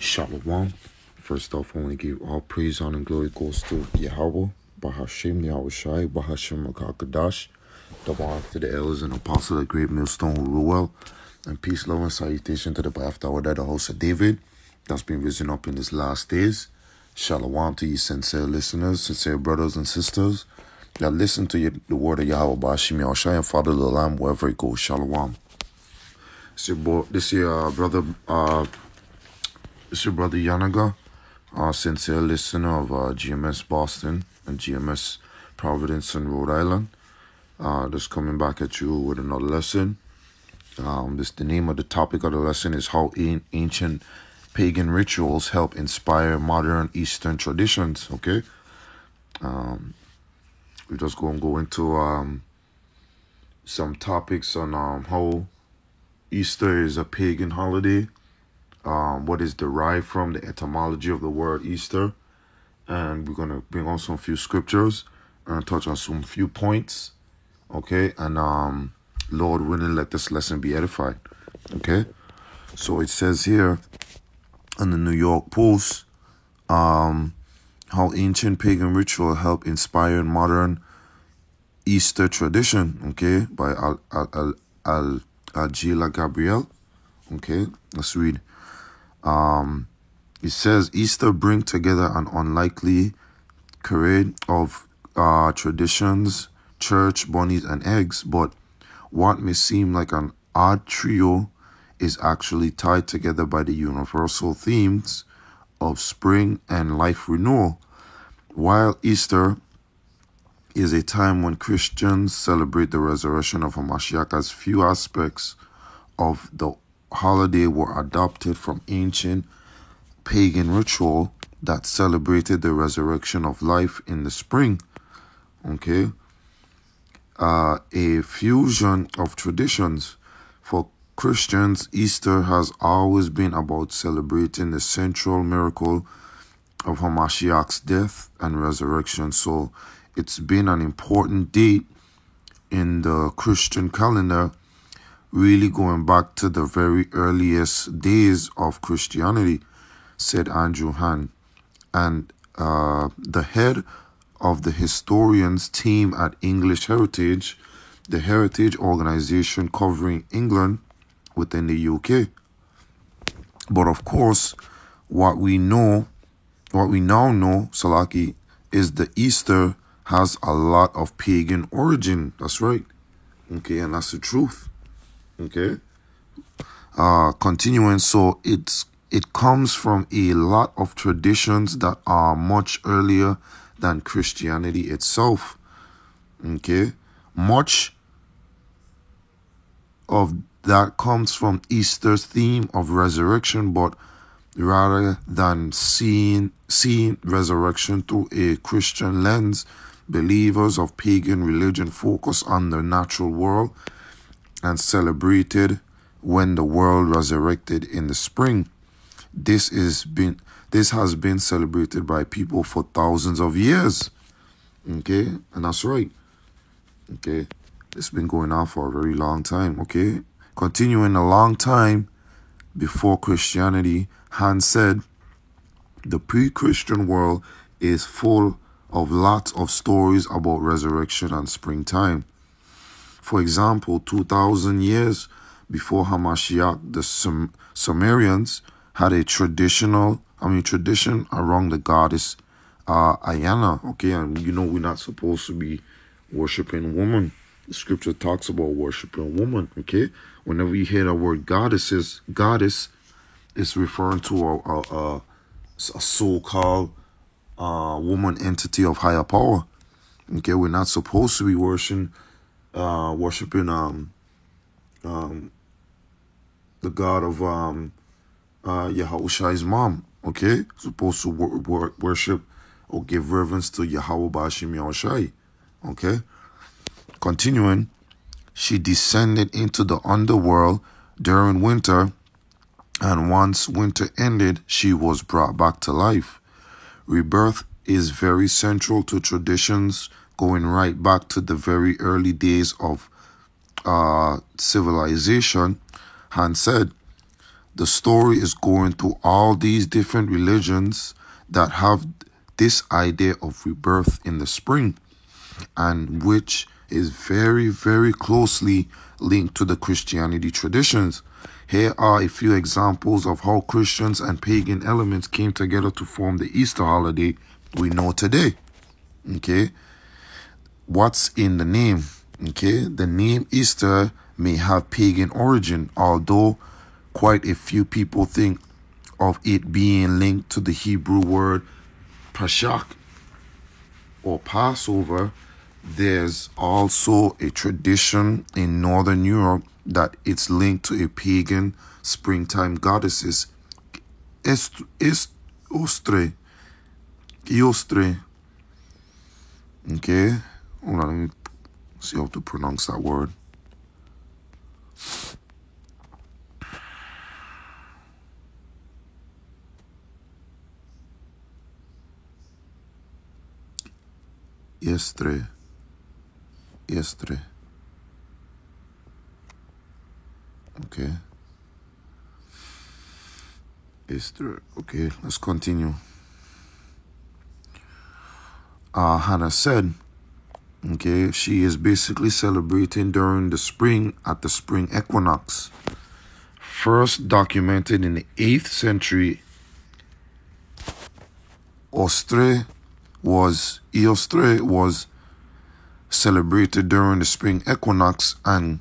Shalom. First off, I want to give all praise, honor, and glory goes to Yahweh, Bahashem, Yahweh Shai, Bahashem, Makakadash. Double honor to the elders and apostles of the great millstone who rule well. And peace, love, and salutation to the Bafta that the house of David that's been risen up in his last days. Shalom to you, sincere listeners, sincere brothers and sisters that listen to the word of Yahweh, Bahashem, Yahweh Shai, and Father the Lamb wherever it goes. Shalom. This year, brother. It's your brother Yanaga, sincere listener of GMS Boston and GMS Providence and Rhode Island. Just coming back at you with another lesson. The name of the topic of the lesson is how ancient pagan rituals help inspire modern Eastern traditions. Okay, we're just going to go into some topics on how Easter is a pagan holiday. What is derived from the etymology of the word Easter, and we're going to bring on some few scriptures and touch on some few points, okay, and Lord willing, let this lesson be edified, okay. So it says here in the New York Post, how ancient pagan ritual help inspire modern Easter tradition, okay, by Agila Gabriel, okay. Let's read. It says Easter bring together an unlikely charade of traditions, church, bunnies, and eggs, but what may seem like an odd trio is actually tied together by the universal themes of spring and life renewal. While Easter is a time when Christians celebrate the resurrection of Hamashiach, as few aspects of the holiday were adopted from ancient pagan ritual that celebrated the resurrection of life in the spring. Okay, a fusion of traditions. For Christians, Easter has always been about celebrating the central miracle of Hamashiach's death and resurrection. So it's been an important date in the Christian calendar, really going back to the very earliest days of Christianity, said Andrew Hahn. And the head of the historians team at English Heritage, the heritage organization covering England within the UK. But of course, what we now know, Salaki, is the Easter has a lot of pagan origin. That's right. Okay, and that's the truth. Okay, continuing, so it comes from a lot of traditions that are much earlier than Christianity itself. Okay, much of that comes from Easter's theme of resurrection, but rather than seeing resurrection through a Christian lens, believers of pagan religion focus on the natural world and celebrated when the world resurrected in the spring. This has been celebrated by people for thousands of years. Okay, and that's right. Okay, it's been going on for a very long time. Okay, continuing a long time before Christianity, Hahn said, the pre-Christian world is full of lots of stories about resurrection and springtime. For example, 2,000 years before Hamashiach, the Sumerians had a tradition around the goddess Ayana. Okay, and we're not supposed to be worshiping women. The scripture talks about worshiping woman. Okay, whenever you hear the word goddess is referring to a so-called woman entity of higher power. Okay, we're not supposed to be worshiping the God of Yahushai's mom. Okay, supposed to worship or give reverence to Yahweh Bashim Yahushai. Okay, continuing, she descended into the underworld during winter, and once winter ended, she was brought back to life. Rebirth is very central to traditions, going right back to the very early days of civilization. Han said, The story is going through all these different religions that have this idea of rebirth in the spring, and which is very, very closely linked to the Christianity traditions. Here are a few examples of how Christians and pagan elements came together to form the Easter holiday we know today. Okay, what's in the name? Okay, the name Easter may have pagan origin, although quite a few people think of it being linked to the Hebrew word Pashak or Passover. There's also a tradition in Northern Europe that it's linked to a pagan springtime goddesses, Ostre. Okay, hold on, let me see how to pronounce that word. Estre. Okay. Esther. Okay, let's continue. Hannah said, okay, she is basically celebrating during the spring at the spring equinox. First documented in the 8th century, Eostre was celebrated during the spring equinox and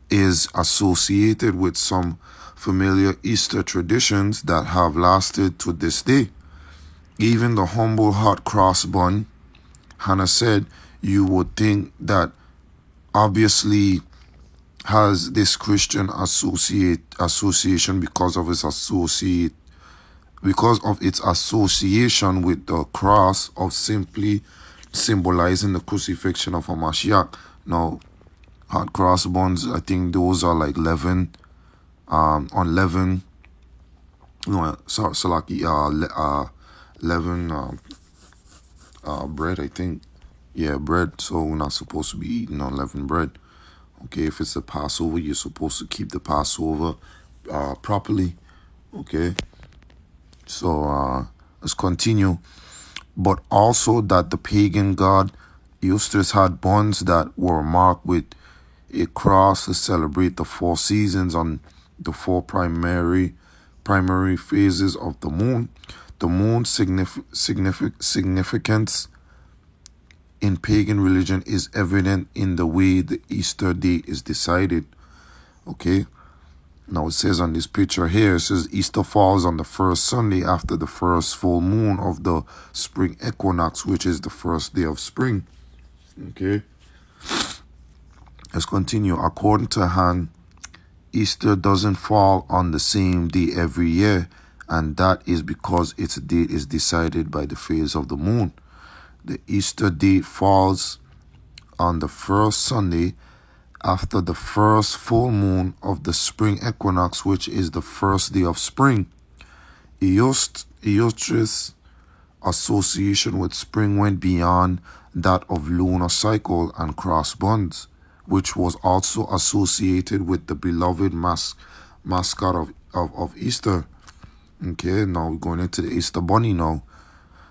is associated with some familiar Easter traditions that have lasted to this day. Even the humble hot cross bun, Hannah said, you would think that obviously has this Christian association because of its association with the cross of simply symbolizing the crucifixion of a Mashiach. Now, hot cross buns, I think those are like leaven, unleavened. No, leaven bread, I think. Yeah, bread. So we're not supposed to be eating unleavened bread. Okay, if it's a Passover, you're supposed to keep the Passover properly. Okay, so let's continue. But also that the pagan god Eustace had buns that were marked with a cross to celebrate the 4 seasons on the 4 primary phases of the moon. The moon's significance in pagan religion is evident in the way the Easter date is decided. Okay, now it says on this picture here, it says Easter falls on the first Sunday after the first full moon of the spring equinox, which is the first day of spring. Okay, let's continue. According to Han, Easter doesn't fall on the same day every year, and that is because its date is decided by the phase of the moon. The Easter date falls on the first Sunday after the first full moon of the spring equinox, which is the first day of spring. Eostris' association with spring went beyond that of lunar cycle and cross buns, which was also associated with the beloved mascot of Easter. Okay, now we're going into the Easter Bunny now.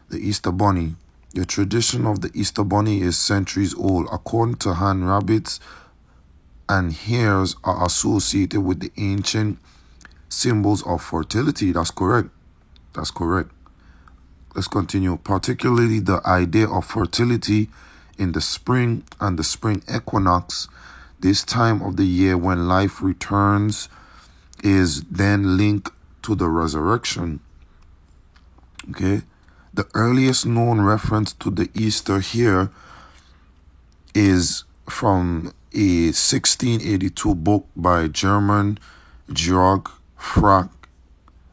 The Easter Bunny. The tradition of the Easter Bunny is centuries old. According to Han, rabbits and hares are associated with the ancient symbols of fertility. That's correct. Let's continue. Particularly the idea of fertility in the spring and the spring equinox, this time of the year when life returns, is then linked to the resurrection. Okay. The earliest known reference to the Easter here is from a 1682 book by German Georg Frank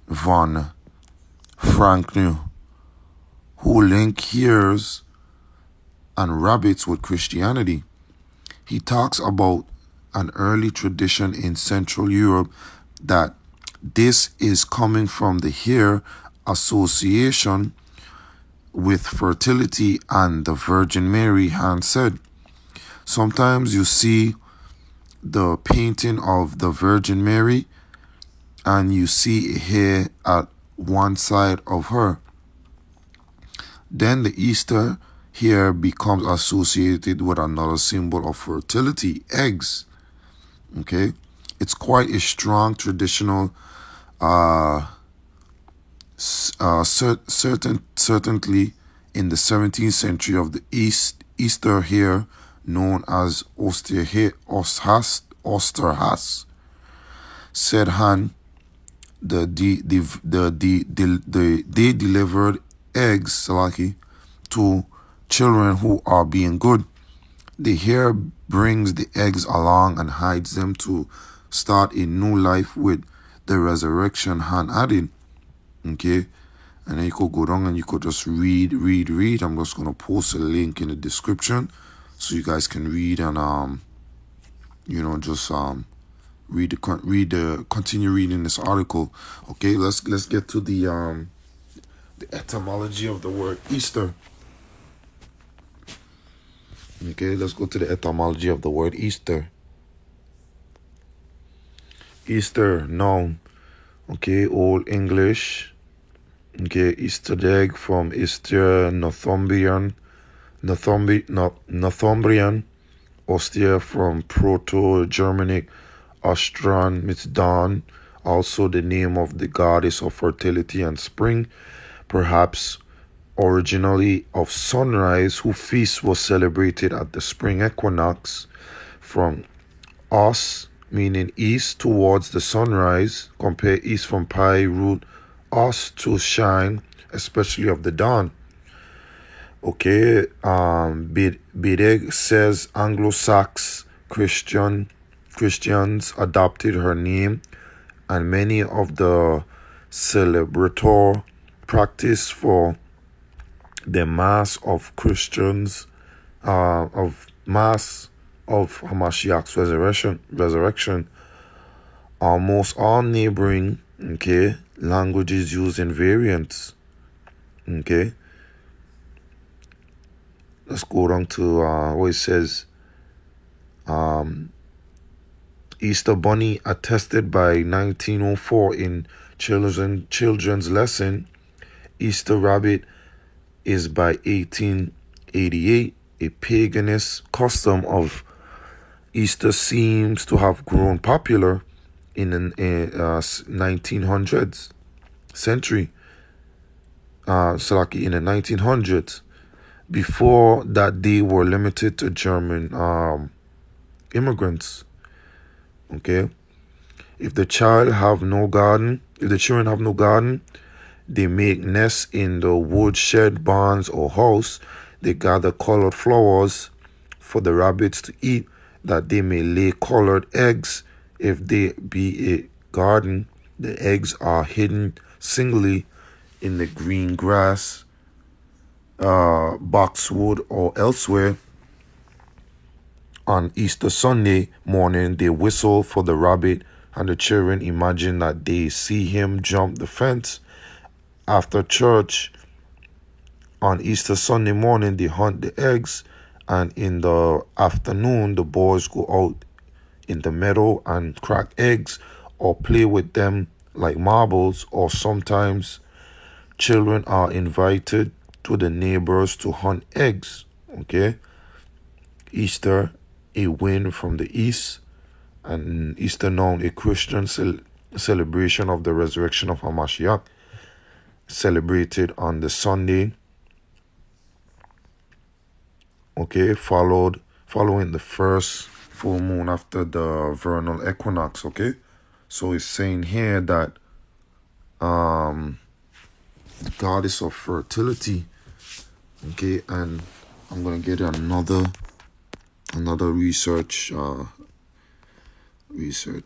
von Franknew, who linked hares and rabbits with Christianity. He talks about an early tradition in Central Europe that this is coming from the hare association with fertility and the Virgin Mary. Han said, sometimes you see the painting of the Virgin Mary and you see a hair at one side of her. Then the Easter here becomes associated with another symbol of fertility, eggs. Okay, it's quite a strong traditional, certainly in the 17th century of the Easter here, known as Osterhas, said Han, they delivered eggs, Salaki, to children who are being good. The hare brings the eggs along and hides them to start a new life with the resurrection Han added. Okay? And then you could go down and you could just read. I'm just going to post a link in the description so you guys can read and, continue reading this article. Okay, let's get to the etymology of the word Easter. Okay, let's go to the etymology of the word Easter. Easter, noun. Okay, Old English. Okay, Easter egg from Easter, Northumbrian. Ostia from Proto-Germanic Ostran, means dawn. Also the name of the goddess of fertility and spring, perhaps originally of sunrise, whose feast was celebrated at the spring equinox. From os, meaning east towards the sunrise, compare east from pi root os, to shine, especially of the dawn. Okay, Bideg says Anglo-Sax Christians adopted her name, and many of the celebrator practice for the mass of Christians, of Hamashiach's resurrection. Almost all neighboring, okay, languages use invariants. Okay, let's go down to what it says. Easter Bunny attested by 1904 in children's lesson. Easter Rabbit is by 1888. A paganist custom of Easter seems to have grown popular in the 1900s century. In the 1900s. Before that, they were limited to German immigrants. Okay, if the children have no garden, they make nests in the woodshed, barns, or house. They gather colored flowers for the rabbits to eat, that they may lay colored eggs. If they be a garden, the eggs are hidden singly in the green grass, boxwood, or elsewhere. On Easter Sunday morning, they whistle for the rabbit, and the children imagine that they see him jump the fence. After church on Easter Sunday morning, they hunt the eggs, and in the afternoon, the boys go out in the meadow and crack eggs or play with them like marbles, or sometimes children are invited to the neighbors to hunt eggs. Okay, Easter, a wind from the east, and Easter known a Christian celebration of the resurrection of Hamashiach, celebrated on the Sunday, okay, following the first full moon after the vernal equinox. Okay, so it's saying here that the goddess of fertility. Okay, and I'm gonna get another research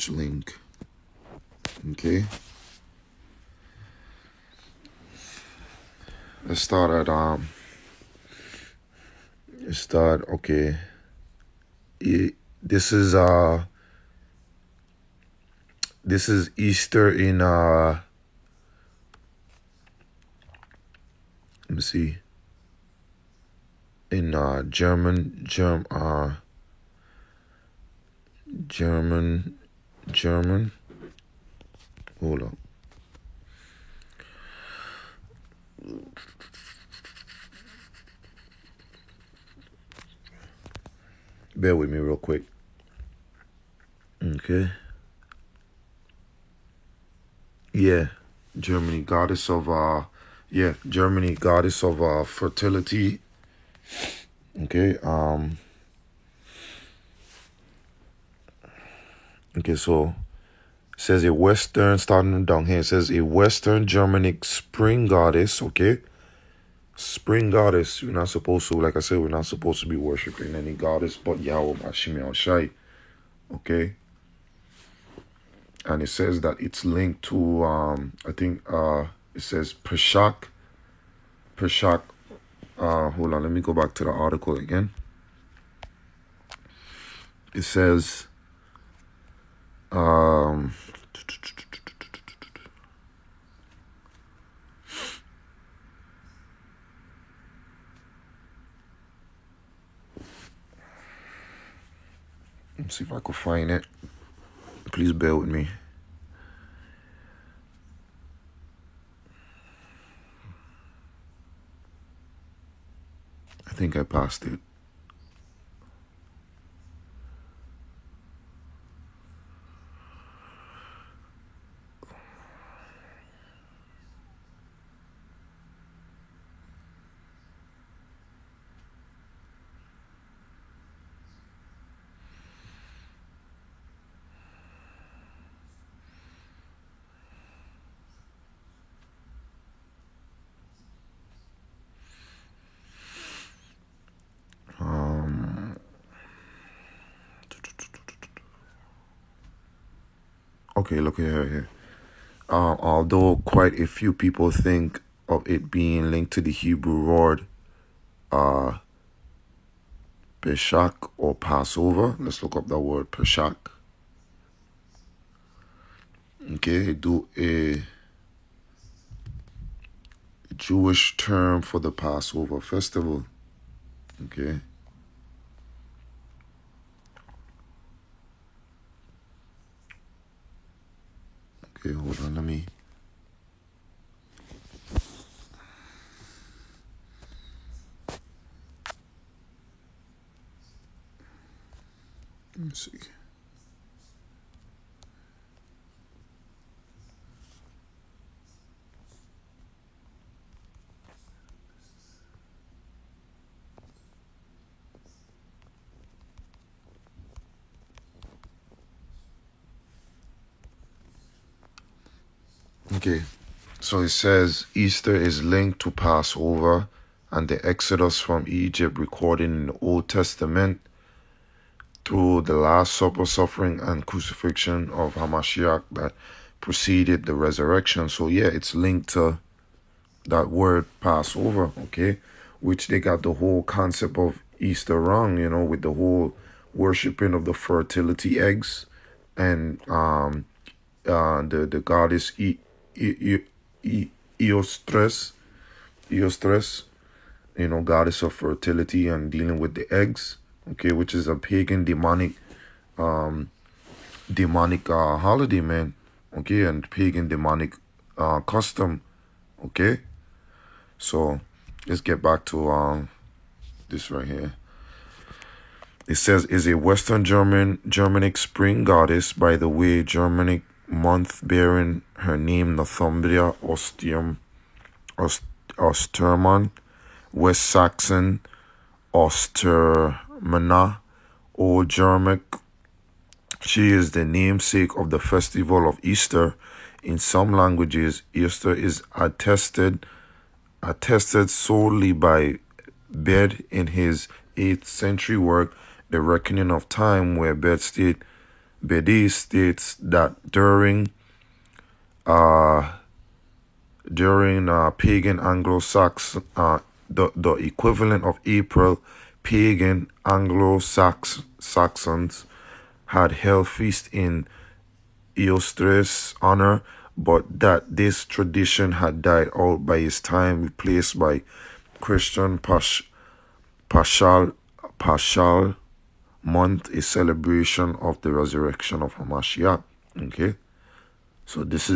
link. Okay, let's start at okay. This is Easter in let me see, in German. Hold on. Bear with me real quick. Okay. Yeah. Germany, goddess of Germany, goddess of fertility. Okay. Okay, so it says a Western, starting down here, it says a Western Germanic spring goddess, okay? Spring goddess. We're not supposed to, like I said, we're not supposed to be worshiping any goddess but Yahweh Bashim Shai, okay? And it says that it's linked to, I think, it says Peshach. Hold on, let me go back to the article again. It says, let me see if I could find it. Please bear with me. I think I passed it. Okay, look here. Although quite a few people think of it being linked to the Hebrew word Peshach or Passover. Let's look up that word Peshach. Okay, do a Jewish term for the Passover festival. Okay. Okay, hold on, let me see. Okay, so it says Easter is linked to Passover and the Exodus from Egypt recorded in the Old Testament through the Last Supper, suffering, and crucifixion of Hamashiach that preceded the resurrection. So yeah, it's linked to that word Passover, okay, which they got the whole concept of Easter wrong, with the whole worshiping of the fertility eggs and the goddess Eostres, goddess of fertility and dealing with the eggs, okay, which is a pagan demonic holiday, man, okay, and pagan demonic custom, okay. So let's get back to this right here. It says, is a Western Germanic spring goddess, by the way, Germanic month bearing her name Northumbria, Ostermann, West Saxon, Ostermanna, Old Germanic. She is the namesake of the festival of Easter. In some languages, Easter is attested solely by Bede in his 8th century work, The Reckoning of Time, where Bede states that during pagan Anglo-Saxon, the equivalent of April, pagan Anglo-Saxons had held feast in Eostres' honor, but that this tradition had died out by its time, replaced by Christian Paschal month, a celebration of the resurrection of Hamashiach. Okay, So these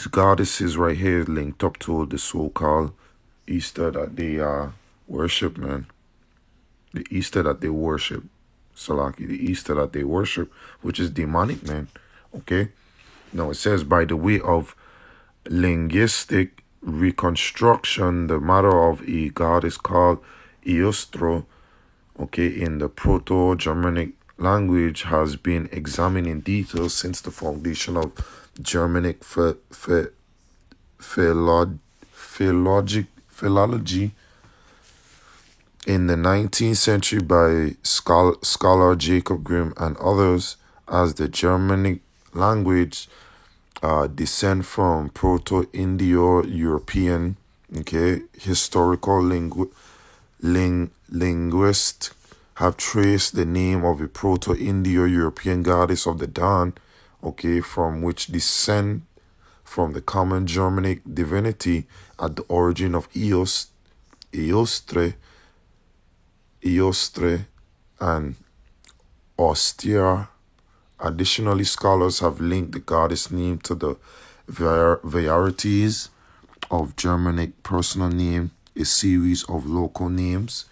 goddesses right here linked up to the so-called Easter that they worship, man. The Easter that they worship, Salaki, the Easter that they worship, which is demonic, man. Okay. Now it says, by the way of linguistic reconstruction, the matter of a god is called Eostro, okay, in the Proto-Germanic language has been examined in detail since the foundation of Germanic philology in the 19th century by scholar Jacob Grimm and others, as the Germanic language descend from Proto-Indo-European, okay, historical linguists have traced the name of a Proto-Indo-European goddess of the dawn, okay, from which descend from the common Germanic divinity at the origin of Eostre, and Ostia. Additionally, scholars have linked the goddess name to the varieties of Germanic personal name, a series of local names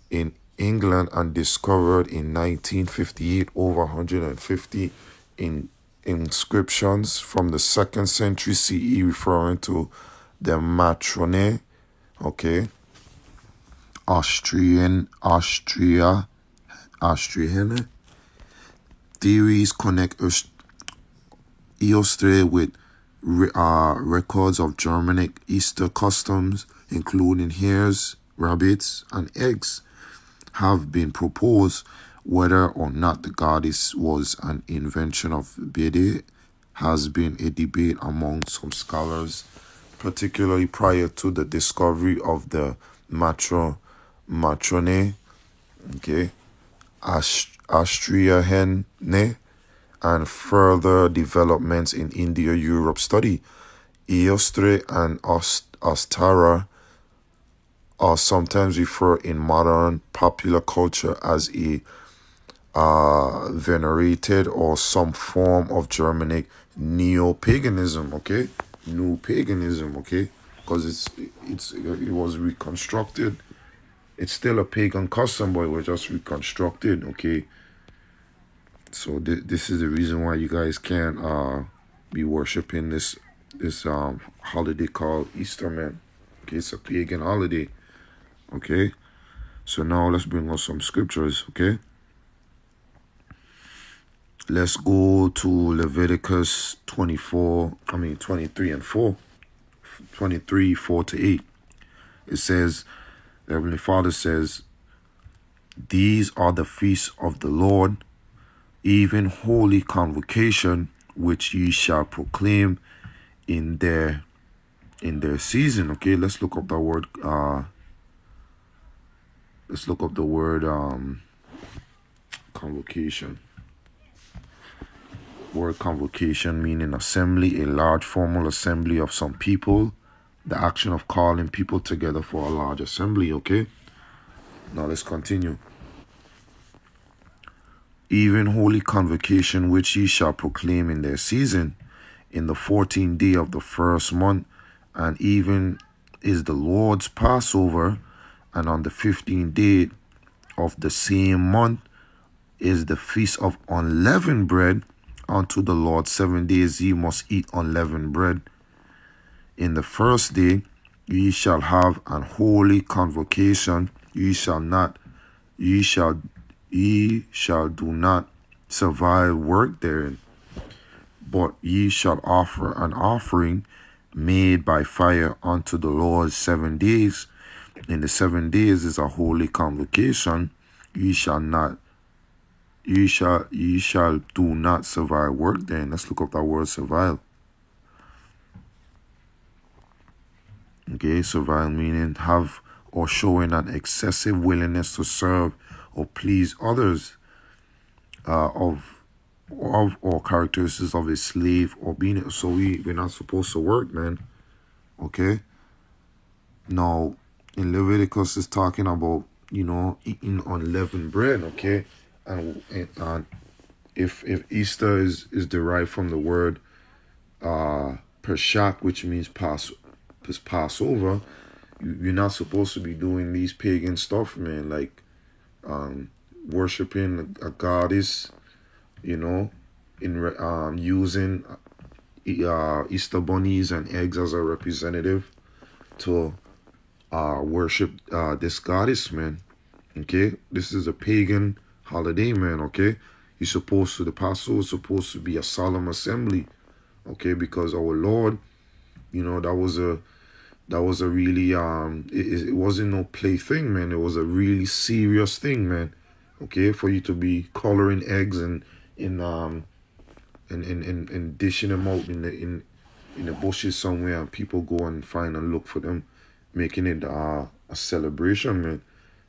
in England, and discovered in 1958 over 150 inscriptions from the 2nd century CE referring to the matrone, okay, Austrian. Theories connect Eostre with records of Germanic Easter customs, including hares, rabbits, and eggs, have been proposed. Whether or not the goddess was an invention of Bede has been a debate among some scholars, particularly prior to the discovery of the matrone, okay, Austriahene, and further developments in India-Europe study. Eostre and Ostara are sometimes referred in modern popular culture as a venerated or some form of Germanic neo-paganism, okay? New paganism, okay? Because it was reconstructed. It's still a pagan custom, but it was just reconstructed, okay? So this is the reason why you guys can't be worshiping this holiday called Easter, man. Okay, it's a pagan holiday. Okay, so now let's bring on some scriptures. Okay, let's go to Leviticus 23 and 4. 23, 4 to 8. It says, the Heavenly Father says, these are the feasts of the Lord, even holy convocation, which ye shall proclaim in their season. Okay, let's look up the word convocation. Word convocation meaning assembly, a large formal assembly of some people, the action of calling people together for a large assembly. Okay, now let's continue. Even holy convocation, which ye shall proclaim in their season, in the 14th day of the first month, and even is the Lord's Passover, and on the 15th day of the same month is the feast of unleavened bread. Unto the Lord 7 days ye must eat unleavened bread. In the first day ye shall have an holy convocation. Ye shall do not servile work therein, but ye shall offer an offering made by fire unto the Lord 7 days. In the 7 days is a holy convocation. Ye shall do not servile work therein. Let's look up that word servile. Okay, servile meaning have or showing an excessive willingness to serve or please others, of or characteristics of a slave or being. So we're not supposed to work, man. Okay. Now in Leviticus it's talking about eating unleavened bread. Okay, and if Easter is derived from the word Pesach, which means Passover, you're not supposed to be doing these pagan stuff, man, like worshiping a goddess, you know, in using Easter bunnies and eggs as a representative to worship this goddess, man. Okay, this is a pagan holiday, man. Okay, the Passover is supposed to be a solemn assembly. Okay, because our Lord, you know, that was a really it wasn't no play thing, man. It was a really serious thing, man. Okay, for you to be coloring eggs and dishing them out in the bushes somewhere, and people go and find and look for them, making it a celebration, man.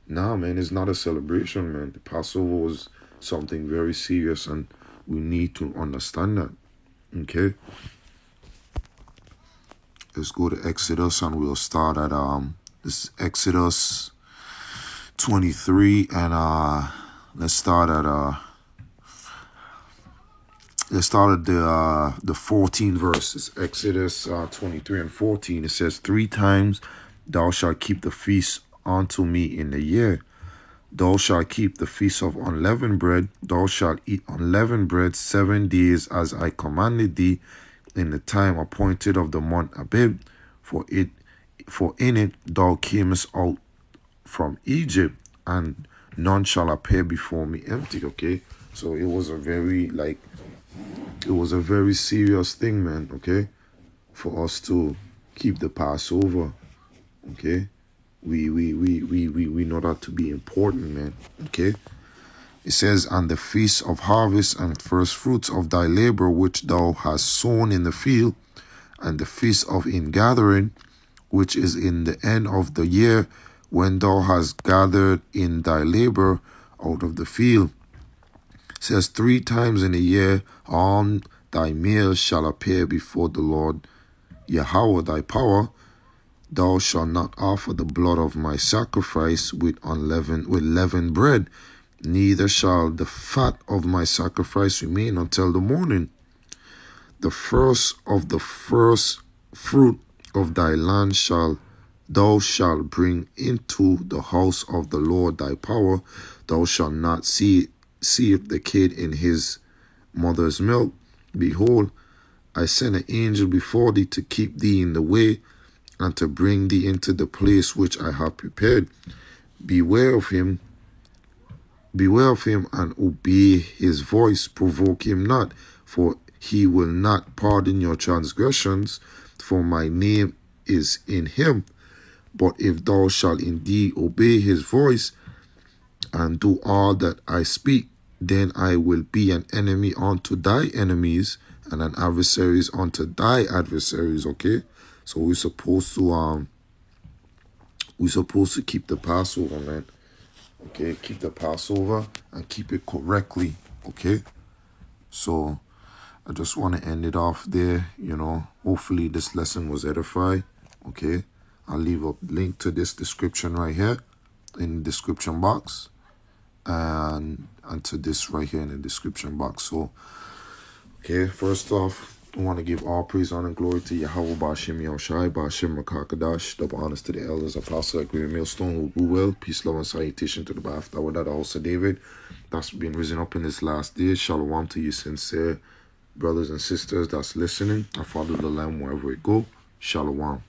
Nah, man, it's not a celebration, man. The Passover was something very serious, and we need to understand that. Okay, let's go to Exodus, and we'll start at this is Exodus 23, and let's start at the 14th verse. It's Exodus 23 and 14. It says, 3 times thou shalt keep the feast unto me in the year. Thou shalt keep the feast of unleavened bread. Thou shalt eat unleavened bread 7 days, as I commanded thee, in the time appointed of the month Abib. For in it thou camest out from Egypt, and none shall appear before me empty. Okay, so it was a very serious thing, man. Okay, for us to keep the Passover. Okay, we know that to be important, man. Okay, it says, and the feast of harvest and first fruits of thy labor which thou hast sown in the field, and the feast of ingathering, which is in the end of the year, when thou hast gathered in thy labor out of the field. It says, 3 times in a year all thy meals shall appear before the Lord Yahweh thy power. Thou shalt not offer the blood of my sacrifice with leavened bread, neither shall the fat of my sacrifice remain until the morning. The first of the first fruit of thy land thou shalt bring into the house of the Lord thy power. Thou shalt not see the kid in his mother's milk. Behold, I send an angel before thee to keep thee in the way, and to bring thee into the place which I have prepared. Beware of him, and obey his voice. Provoke him not, for he will not pardon your transgressions, for my name is in him. But if thou shalt indeed obey his voice, and do all that I speak, then I will be an enemy unto thy enemies, and an adversary unto thy adversaries. Okay, so we're supposed to keep the Passover, man. Okay, keep the Passover and keep it correctly. Okay, so I just want to end it off there. You know, hopefully this lesson was edifying. Okay, I'll leave a link to this description right here in the description box, and to this right here in the description box. So, okay, first off, I want to give all praise, honor, and glory to Yahweh Ba'ashem Yahushai, Ba'ashem Makakadash, double honors to the elders, apostles, like Great Millstone, who will. Peace, love, and salutation to the Ba'afta, with that the house of David, that's been risen up in this last day. Shalom to you, sincere brothers and sisters that's listening. I follow the Lamb wherever it go. Shalom.